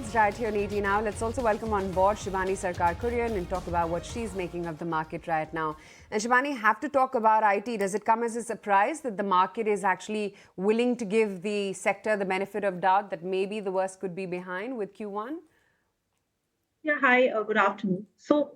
Markets right here on 80 now. Let's also welcome on board Shibani Sircar Kurian and talk about what she's making of the market right now. And Shibani, have to talk about IT. Does it come as a surprise that the market is actually willing to give the sector the benefit of doubt that maybe the worst could be behind with Q1? Yeah, hi, good afternoon.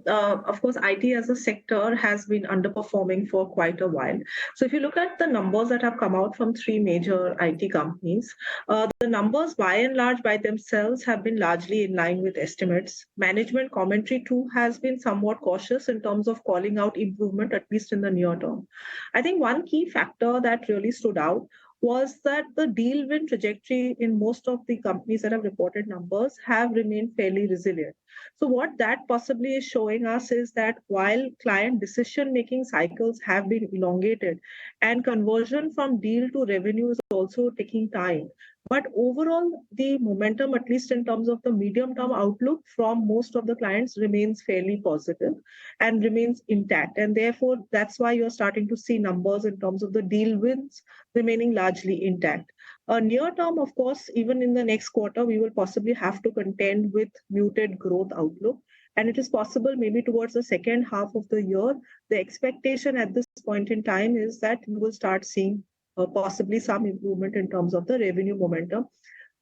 Of course, IT as a sector has been underperforming for quite a while. So, if you look at the numbers that have come out from three major IT companies, the numbers by and large by themselves have been largely in line with estimates. Management commentary too has been somewhat cautious in terms of calling out improvement, at least in the near term. I think one key factor that really stood out was that the deal win trajectory in most of the companies that have reported numbers have remained fairly resilient. So, what that possibly is showing us is that while client decision making cycles have been elongated and conversion from deal to revenue is also taking time, but overall, the momentum, at least in terms of the medium term outlook from most of the clients, remains fairly positive and remains intact. And therefore, that's why you're starting to see numbers in terms of the deal wins remaining largely intact. Near term, of course, even in the next quarter, we will possibly have to contend with muted growth outlook. And it is possible maybe towards the second half of the year, the expectation at this point in time is that we will start seeing possibly some improvement in terms of the revenue momentum.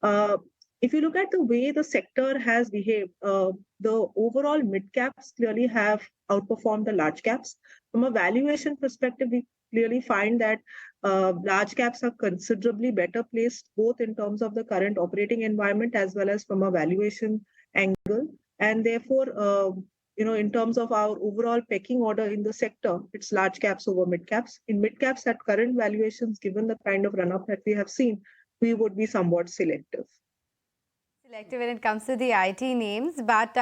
Uh, if you look at the way the sector has behaved, the overall mid caps clearly have outperformed the large caps. From a valuation perspective, we clearly find that large caps are considerably better placed, both in terms of the current operating environment as well as from a valuation angle. And therefore, in terms of our overall pecking order in the sector, it's large caps over mid caps. In mid caps, at current valuations, given the kind of run up that we have seen, we would be somewhat selective. Selective when it comes to the IT names, but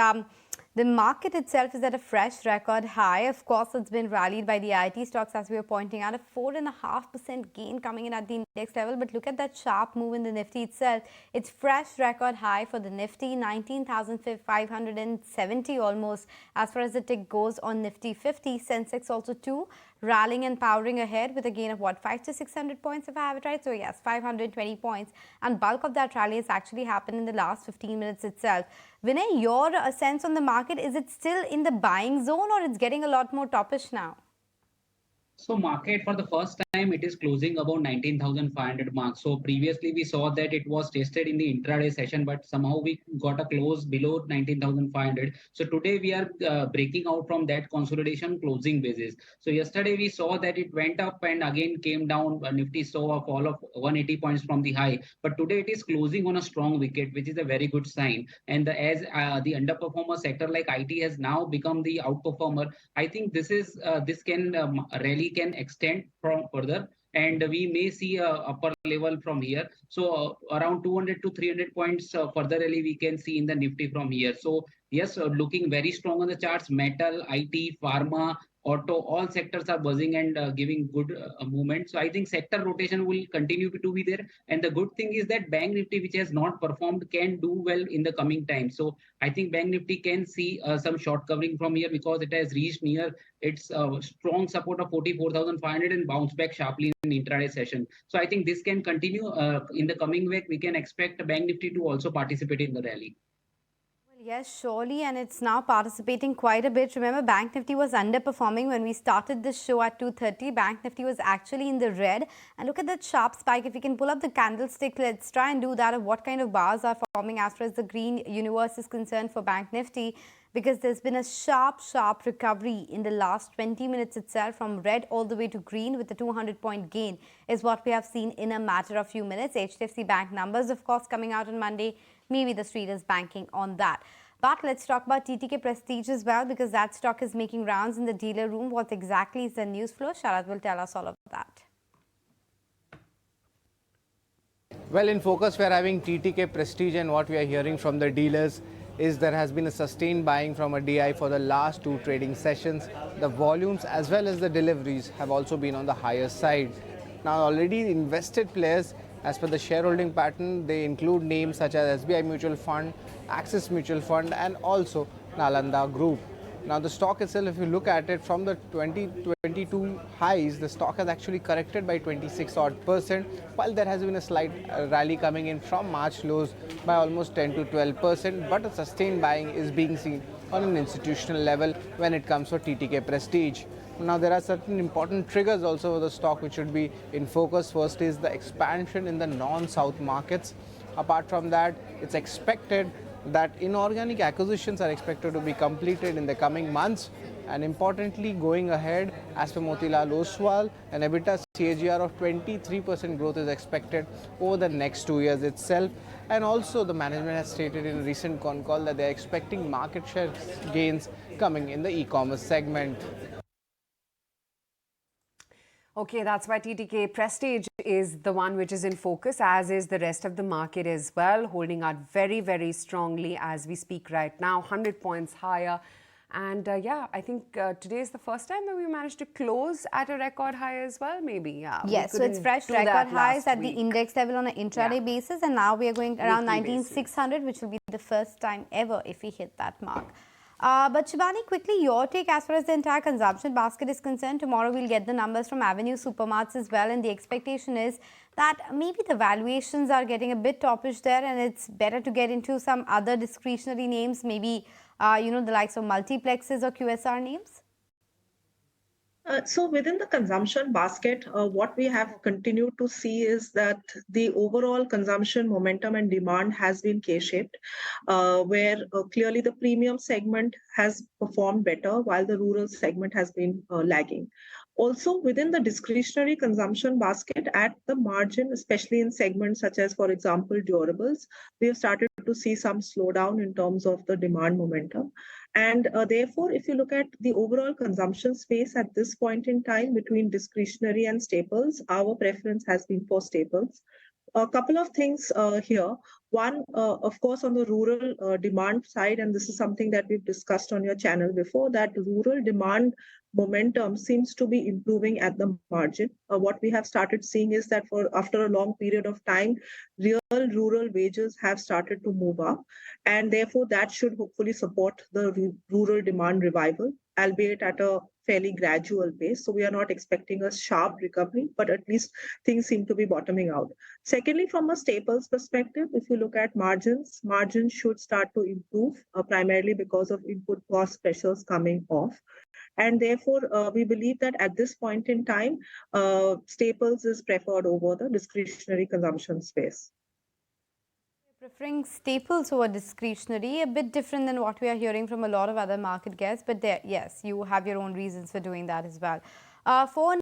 the market itself is at a fresh record high. Of course, it's been rallied by the IT stocks, as we were pointing out, a 4.5% gain coming in at the index level. But look at that sharp move in the Nifty itself. It's fresh record high for the Nifty, 19,570 almost. As far as the tick goes on Nifty 50, Sensex also too, rallying and powering ahead with a gain of what, 5 to 600 points if I have it right. So yes, 520 points, and bulk of that rally has actually happened in the last 15 minutes itself. Vinay, your sense on the market, is it still in the buying zone or it's getting a lot more toppish now? So market for the first time it is closing above 19,500 mark. So previously we saw that it was tested in the intraday session, but somehow we got a close below 19,500. So today we are breaking out from that consolidation closing basis. So yesterday we saw that it went up and again came down. Nifty saw a fall of 180 points from the high, but today it is closing on a strong wicket, which is a very good sign. And as the underperformer sector like IT has now become the outperformer, I think this can really can extend from further, and we may see a upper level from here. So around 200 to 300 points further rally we can see in the Nifty from here. So yes, looking very strong on the charts. Metal, IT, pharma, auto, all sectors are buzzing and giving good movement. So I think sector rotation will continue to be there. And the good thing is that Bank Nifty, which has not performed, can do well in the coming time. So I think Bank Nifty can see some short covering from here because it has reached near its strong support of 44,500 and bounce back sharply in intraday session. So I think this can continue in the coming week. We can expect Bank Nifty to also participate in the rally. Yes, surely, and it's now participating quite a bit. Remember, Bank Nifty was underperforming when we started this show at 2:30. Bank Nifty was actually in the red. And look at that sharp spike. If you can pull up the candlestick, let's try and do that of what kind of bars are forming as far as the green universe is concerned for Bank Nifty, because there's been a sharp recovery in the last 20 minutes itself from red all the way to green with a 200-point gain is what we have seen in a matter of few minutes. HDFC Bank numbers, of course, coming out on Monday. Maybe the street is banking on that. But let's talk about TTK Prestige as well, because that stock is making rounds in the dealer room. What exactly is the news flow? Sharad will tell us all of that. Well, in focus, we are having TTK Prestige, and what we are hearing from the dealers is there has been a sustained buying from a DI for the last two trading sessions. The volumes as well as the deliveries have also been on the higher side. Now, already invested players, as per the shareholding pattern, they include names such as SBI Mutual Fund, Axis Mutual Fund, and also Nalanda Group. Now the stock itself, if you look at it from the 2022 highs, the stock has actually corrected by 26 odd percent, while there has been a slight rally coming in from March lows by almost 10 to 12%, but a sustained buying is being seen on an institutional level when it comes for TTK Prestige. Now there are certain important triggers also for the stock which should be in focus. First is the expansion in the non-South markets. Apart from that, it's expected that inorganic acquisitions are expected to be completed in the coming months, and importantly going ahead, as per Motilal Oswal, an EBITDA CAGR of 23% growth is expected over the next 2 years itself. And also the management has stated in a recent con call that they are expecting market share gains coming in the e-commerce segment. Okay, that's why TTK Prestige is the one which is in focus, as is the rest of the market as well, holding out very, very strongly as we speak right now, 100 points higher. And yeah, I think today is the first time that we managed to close at a record high as well, maybe. Yeah. Yes, so it's fresh record highs at the index level on an intraday basis, and now we are going around 19,600, which will be the first time ever if we hit that mark. But Shibani, quickly, your take as far as the entire consumption basket is concerned. Tomorrow we'll get the numbers from Avenue Supermarts as well, and the expectation is that maybe the valuations are getting a bit toppish there, and it's better to get into some other discretionary names, maybe the likes of multiplexes or QSR names. So within the consumption basket, what we have continued to see is that the overall consumption momentum and demand has been K-shaped, where clearly the premium segment has performed better while the rural segment has been lagging. Also, within the discretionary consumption basket, at the margin, especially in segments such as, for example, durables, we have started to see some slowdown in terms of the demand momentum. And therefore, if you look at the overall consumption space at this point in time between discretionary and staples, our preference has been for staples. A couple of things here. One, of course, on the rural demand side, and this is something that we've discussed on your channel before, that rural demand momentum seems to be improving at the margin. What we have started seeing is that after a long period of time, real rural wages have started to move up, and therefore that should hopefully support the rural demand revival, albeit at a fairly gradual pace. So we are not expecting a sharp recovery, but at least things seem to be bottoming out. Secondly, from a staples perspective, if you look at margins should start to improve, primarily because of input cost pressures coming off. And therefore, we believe that at this point in time, staples is preferred over the discretionary consumption space. Preferring staples over discretionary, a bit different than what we are hearing from a lot of other market guests, but yes, you have your own reasons for doing that as well. For